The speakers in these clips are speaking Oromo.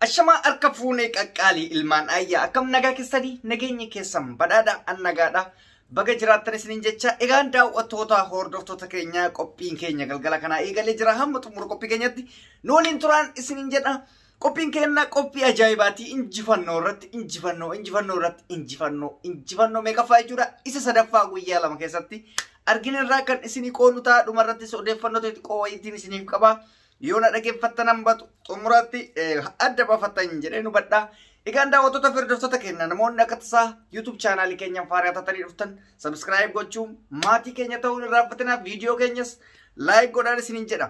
Ashama harka fuunee qaqqaalii ilmaan ayyaa akkam nagaa keessanii nageenya keessan badhaadha annagaadha baga jiraattan isiniin jecha egaan daawwattoota hordoftoota keenya qophiin keenya galgala kanaa eegalee jira hamma xumura qophii keenyatti nooliin turaan isiniin jedha qophiin keenya qophii ajaa'ibaati injifannoo irratti injifannoo meeqaffaa jechuudha isa sadaffaa guyyaa lama keessatti arginirraa kan isinii qoonu ta'a dhumarrattis odeeffannoo xixiqqoo wayitiin isiniif qaba. Yoona dhaggeeffattan hambatu xumuratti adda baafattan jedhee nu badhaa. Egaan daawwattoota fi hordoftoota keenya namoonni akka tasaa YouTube chaanaalii keenyaan faaraa taatanii dhuftan subscribe gochuun maatii keenya ta'uun irraanfatinaa viidiyoo keenyas like godhaan isiniin jedha.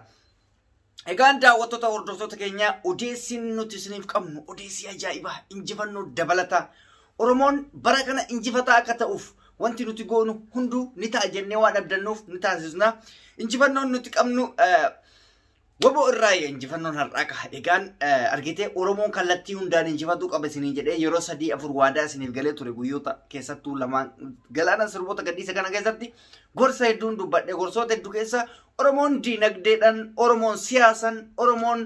Egaan daawwattoota hordoftoota keenya odeessiin nuti isiniif qabnu odeessii ajaa'ibaa injifannoo dabalataa Oromoon bara kana injifataa akka ta'uuf wanti nuti goonu hunduu ni ta'a jennee waan abdannuuf ni taasisna. Injifannoon nuti qabnu Wabo irraa injifannoon har'aa egaan argitee Oromoon kallattii hundaan injifatuu qaba isinii jedhee yeroo 3-4 waadaa isiniif galee ture guyyoota keessattuu lamaan galaana sirboota gadhiisa kana keessatti gorsa hedduun dubbadhe gorsoota hedduu keessa Oromoon diinagdeedhaan Oromoon siyaasan Oromoon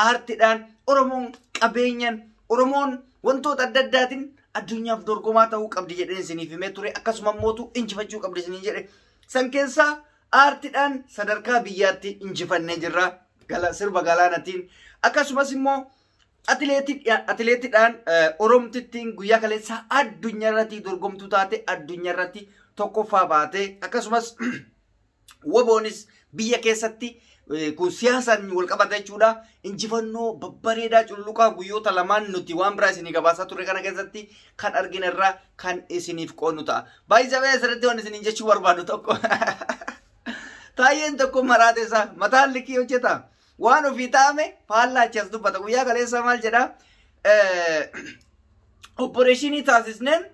aartiidhaan Oromoon qabeenyaan Oromoon wantoota adda addaatiin addunyaaf dorgomaa ta'uu qabdi jedheen isiniif himee ture akkasuma mootu injifachuu qabdi isiniin jedhe san keessaa aartiidhaan sadarkaa biyyaatti injifannee jirra. Sirba galaanatiin akkasumas immoo atileetiidhaan Oromtittiin guyyaa kaleessaa addunyaa irratti dorgomtuu taate addunyaa irratti tokkoffaa baate akkasumas waboonis biyya keessatti kun siyaasaan wal qabata jechuudha injifannoo babbareedaa culluqaa guyyoota lamaan nuti waan biraa isinii gabaasaa ture kana keessatti kan arginarraa kan isiniif qoonnu ta'a. Baay'ee asirratti waan isiniin jechuu barbaadu tokko taayeen tokko maraate isaa mataan likii hojjeta. Waan ofii taa'ame faallachas dubbata guyyaa kaleessa maal jedha opereeshinii taasisneen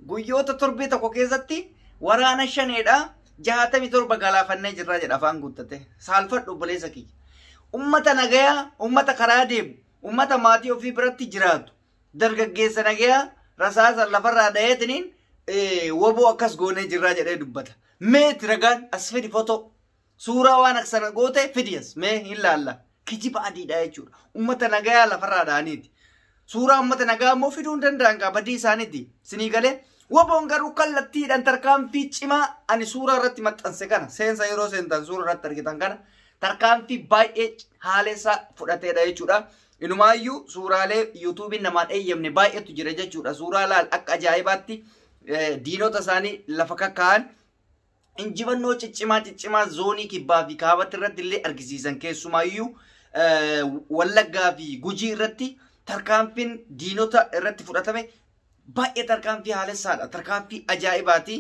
guyyoota torbee tokko keessatti waraana 67 galaafannee jirra jedha afaan guuttate saalfadhu obboleessa kiyya ummata nagayaa ummata karaa deemu ummata maatii ofii biratti jiraatu dargaggeessa nagayaa rasaasa lafarraa dha'eetiniin woboo akkas goonee jirra jedhee dubbata meeti ragaan as fidi foto Suuraa waan aksana goote fidiyas mee hin laalla kijiba adiidha jechuudha. Ummata nagayaa lafarraa dhaaniiti. Suuraa ummata nagaa immoo fiduu hin danda'an badii isaaniiti. Sinii galee waboon garuu kallattiidhaan tarkaanfii cimaa ani suuraa irratti maxxanse kana seensa yeroo seentan suuraa irratti argitan kana tarkaanfii baay'ee haaleessaa fudhateedha jechuudha. Inumaayyuu suuraalee yuutuubiin namaan eeyyamne baay'eetu jira jechuudha. Suuraa laal akka ajaa'ibaatti diinota isaanii lafa kakkaa'an. Injifannoo ciccimaa zoonii kibbaa fi kaabatti irratti illee argisiisan keessumaayyuu Wallaggaa fi Gujii irratti tarkaanfiin diinota irratti fudhatame baay'ee tarkaanfii haalessaadha. Tarkaanfii ajaa'ibaati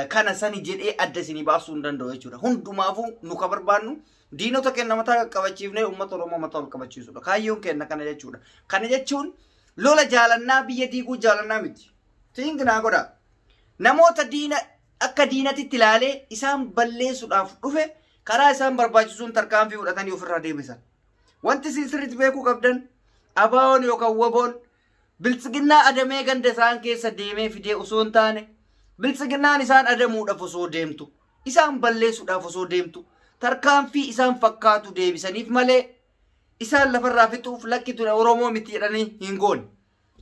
kana sani jedhee adda isinii baasuu hin danda'u jechuudha. Hundumaafuu nu ka barbaannu diinota kenna mataa qaqqabachiifnee uummata Oromoo mataa ol qabachiisudha. Kaayyoon kenna kana jechuudha. Kana jechuun lola jaalannaa biyya diiguu jaalannaa miti. Tinginaa godha. Namoota diina akka diinatitti ilaalee isaan balleessuudhaaf dhufe karaa isaan barbaachisuun tarkaanfii fudhatanii ofirraa deebisan. Wanti sirriitti beekuu qabdan abaawoon yookaan waboon biltsiginnaa adamee ganda isaan keessa deemee fidee osoo hin taane biltsiginnaan isaan adamuudhaaf osoo deemtu isaan balleessuudhaaf osoo deemtu tarkaanfii isaan fakkaatu deebisaniif malee isaan lafarraa fixuuf lakkitu Oromoo miti jedhanii hin goone.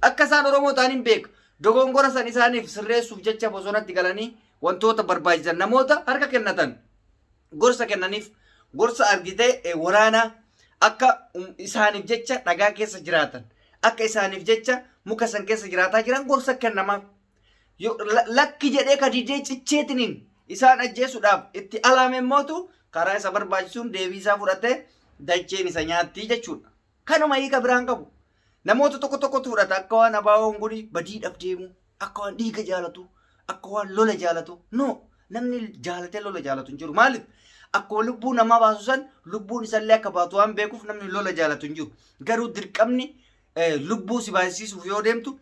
Akka isaan Oromoo ta'aniin beeka dogongora san isaaniif sirreessuuf jecha bosonatti galanii wantoota barbaachisan namoota harka kennatan gorsa kennaniif gorsa argitee waraanaa akka isaaniif jecha dhagaa keessa jiraatan akka isaaniif jecha muka san keessa jiraataa jiran gorsa kennamaaf lakki jedhee kadidee cicceetiniin isaan ajjeesuudhaaf itti alaameen mootu karaa isa barbaachisuun deebii isaa fudhatee dacheen isa nyaattii jechuudha. Kanuma hiika biraan qabu namoota tokkotu fudhata akka waan abaawoon guni badiidhaaf deemu akka waan dhiiga jaalatu. Akka waan lola jaalatu no namni jaalatee lola jaalatu hin jiru maaliif akka lubbuu namaa baasu san lubbuun isallee akka baatu waan beekuuf namni lola jaalatu hin jiru garuu dirqamni lubbuu si baasisuuf yoo deemtu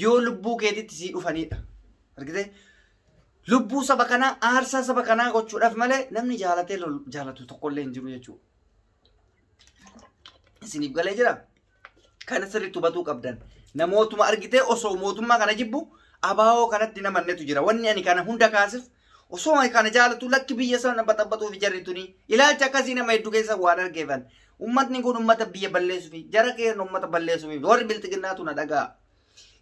yoo lubbuu keetitti si dhufanidha argitee lubbuu saba kanaa aarsaa saba kanaa gochuudhaaf malee namni jaalatee jaalatu tokkollee hin jiru jechuudha. Isiniif galee jira kana sirriitti hubatuu qabdan namootuma argitee osoo mootummaa kana jibbu abaawoo kanatti namannetu jira wanni ani kana hunda kaasif osoo kana jaalatu lakki biyya sana baxabbatuuf jarrituni ilaalcha akkasii nama hedduu keessa waan argeefan Ummatni kun ummata biyya balleessuu fi jara keen ummata balleessuu fi warri bilxiginnaatu na dhagaa.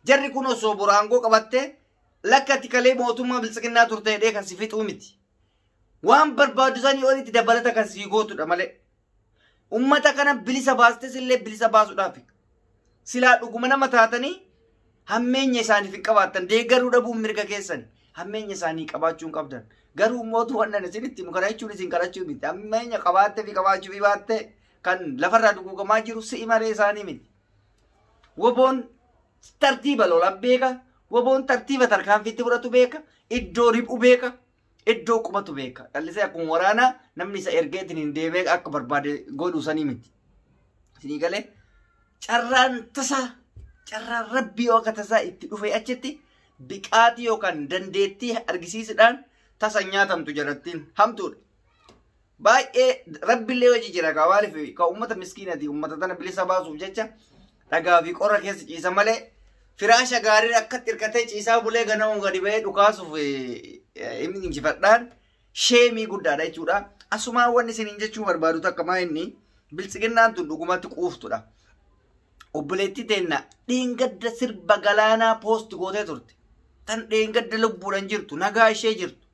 Jarri kun osoo buraangoo qabattee lakkatti kalee mootummaa bilxiginnaa turte jedhee kan si fixuu miti. Waan barbaadu sanii olitti dabalata kan si gootudha malee. Ummata kana bilisa baastes illee bilisa baasuudhaaf. Silaa dhuguma nama taatanii hammeenya isaaniif hin qabaattan deeggaruu dhabuun mirga keessan hammeenya isaanii qabaachuun qabdan. Garuu mootu wannan isinitti mukarachuun isin kadhachuu miti. Hammeenya qabaattee fi qabaachuu fi baattee kan lafarraa dhugugamaa jiru si'i malee isaanii miti. Woboon tartiiba lolan beeka. Woboon tartiiba tarkaanfiitti fudhatu beeka. Iddoo riphu beeka. Iddoo qubatu beeka. Dhallisee akkuma waraanaa namni isa ergeetiin hin deebi'ee akka barbaade godhu sanii miti. Isinii galee carraan tasaa carraan rabbii yoo akka tasaa itti dhufe achitti biqaatii yookaan dandeettii argisiisuudhaan tasa nyaatamtu jedhattiin hamtuudha. Baay'ee rabbiillee hojii jira kawaaliif ka uummata miskiinati uummata tana bilisa baasuuf jecha dhagaa fi qorra keessa ciisa malee firaasha gaarii akkatti hirkatee ciisaa bulee ganamuun gadi ba'ee dhukaasuuf injifadhaan sheemii guddaadha jechuudha. Asumaan wanni isin jechuu barbaadu takka maa inni biltsiginnaan tun dhugumatti quuftudha. Obboleettii teenna dheengadda sirba galaanaa poosti gootee turte. Tan dheengadda lubbuudhaan jirtu nagaa ishee jirtu.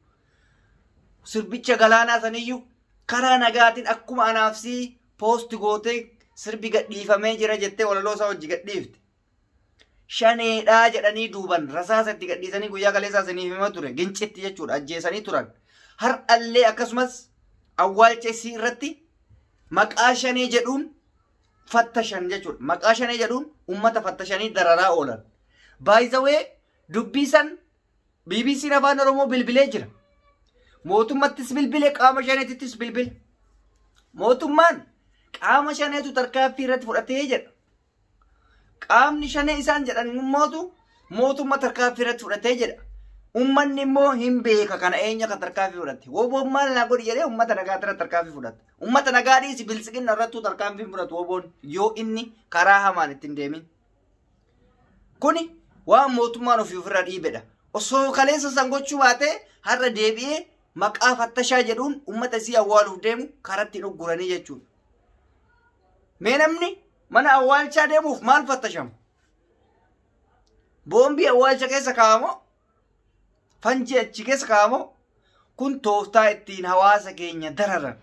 Sirbicha galaanaa saniyyuu karaa nagaatiin akkuma anaafsii poosti gootee sirbi gadhiifamee jira jettee walaloo isaa hojii gadhiifte. Shaneedhaa jedhanii duuban rasaasa itti gadhiisanii guyyaa kaleessaa saniif hima ture gincitti jechuudha ajjeesanii turan. Har'allee akkasumas awwaalcha isii irratti maqaa shanee jedhuun fattashan jechuudha. Maqaa shanee jedhuun uummata fattashanii dararaa oolan. Baay'isawee dubbii san BBC afaan Oromoo bilbilee jira. Mootummattis bilbile qaama shaneetittis bilbile. Mootummaan qaama shaneetu tarkaanfii irratti fudhatee jedha. Qaamni shanee isaan jedhan mootummaa tarkaanfii irratti fudhatee jedha. Uummanni immoo hin beeka kana eenyu kan tarkaanfii fudhate. Woboon maal naa godhi jedhee uummata nagaa irratti tarkaanfii fudhata. Uummata nagaa dhiisi biltsiginna irrattuu tarkaanfii fudhatu woboon yoo inni karaa hamaan ittiin deemin. Kuni waan mootummaan ofirra dhiibedha. Osoo kaleessa san gochuu baatee har'a deebi'ee maqaa fattashaa jedhuun uummata isii awwaaluuf deemu karatti dhugguranii jechuudha. Mee namni mana awwaalchaa deemuuf maal fattashamu? Boombii awwaalcha keessa kaa'amoo? Fanjii achi keessa kaa'amoo? Kun tooftaa ittiin hawaasa keenya dararan.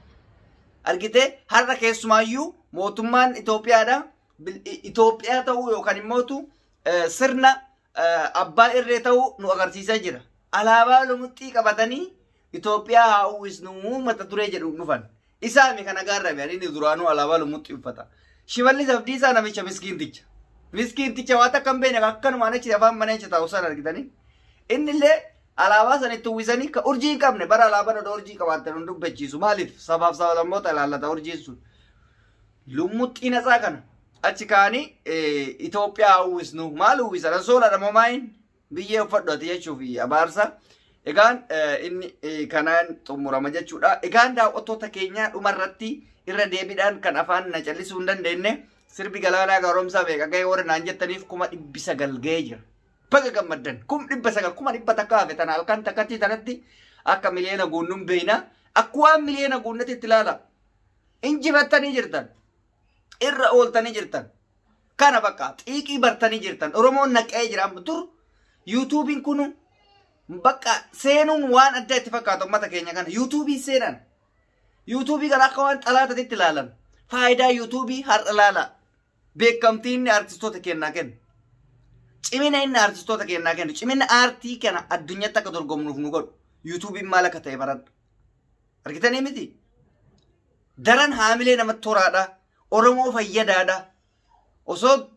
Argitee har'a keessumaayyuu mootummaan Itoophiyaadha. Itoophiyaa ta'uu yookaan immootu sirna abbaa irree ta'uu nu agarsiisaa jira. Alaabaa lumuxxii qabatanii Itoophiyaa haa uwwisnu mata duree jedhu dhufan. Isaami kana gaarra beekanii duraanuu alaabaa lumuxxii uffata. Shimallis Abdiisaa namicha miskiinticha. Miskiinticha waan akka hin beekne akkanumaan achi afaan mana achi taa'u sana argitanii. Inni illee alaabaa sanitti uwwisanii ka urjii hin qabne bara alaabaan odoo urjii qabaatan hin dubbachiisu. Maaliif sabaaf sablammoota ilaallata urjiin sun. Lumuxxii nasaa kana achi kaanii Itoophiyaa uwwisnu maal uwwisan soolaadha moo maayin biyyee uffadhu ati jechuuf abaarsa. Egaan inni kanaan xumurama jechuudha. Egaan daawwattoota keenya dhumarratti irra deebiidhaan kan afaan na callisuu hin dandeenye sirbi galaanaa gaaromsaa beeka gahee warra naan jettaniif 900 gahee jira. Baga gammaddan 900 1,100 takka hafe tana halkan takkatti tanatti akka miliyoona guunnuun beeyna akkuma miliyoona guunnatti itti ilaala. Injifattanii jirtan irra ooltanii jirtan kana bakka xiiqii bartanii jirtan Oromoon naqee jira dur YouTubein kunu bakka seenuun waan adda itti fakkaatu uummata keenya kana YouTubeii seenan. YouTubeii kana akka waan xalaatatti ilaalan. Faayidaa YouTubeii har'a ilaala. Beekamtii inni artistoota kennaa kennu. Cimina inni artistoota kennaa kennu. Cimina aartii kana addunyaatti akka dorgomnuuf nu godhu. YouTubein maal akka ta'e baradha. Argitanii miti? Daran haamilee namatti toraadha. Oromoo fayyadaadha. Osoo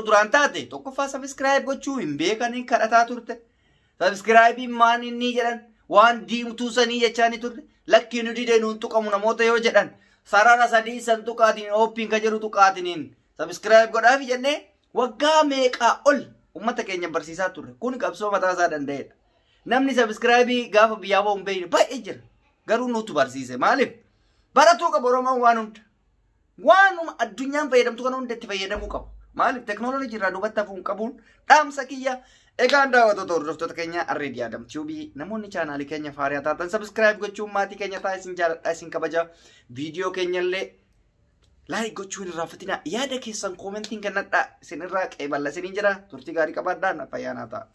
duraan taate tokkoffaa subscribe gochuu hin beekanii kadhataa turte. Subscribe maan inni jedhan waan diimtuu sanii jechaanii turte. Lakkii nu didee nuun tuqamu namoota yoo jedhan sarara sadii san tuqaatiin ooppiin ka jedhu tuqaatiniin subscribe godhaafi jennee waggaa meeqaa ol uummata keenya barsiisaa turre. Kun qabsoo mataa isaa danda'edha. Namni subscribe gaafa biyyaa ba'u hin beekne baay'ee jira. Garuu nutu barsiise. Maaliif? Baratuu qaba Oromoon waan hunda. Waanuma addunyaan fayyadamtu kana hunda itti fayyadamuu qaba. maaliif teknooloojii irraa duubatti hafuun qabuun dhaamsa kiyya. Egaan daawwattoota hordoftoota keenya Arreedii Adam Tube namoonni chaanaalii keenya faarii taatan subscribe gochuun maatii keenya ta'a isin jaalladha isin kabaja viidiyoo keenya illee like gochuun irraa fatina yaada keessan koomentiin kennadha isin irraa qeeballa isiniin jira turtii gaarii qabaadhaa fayyaanaa ta'a.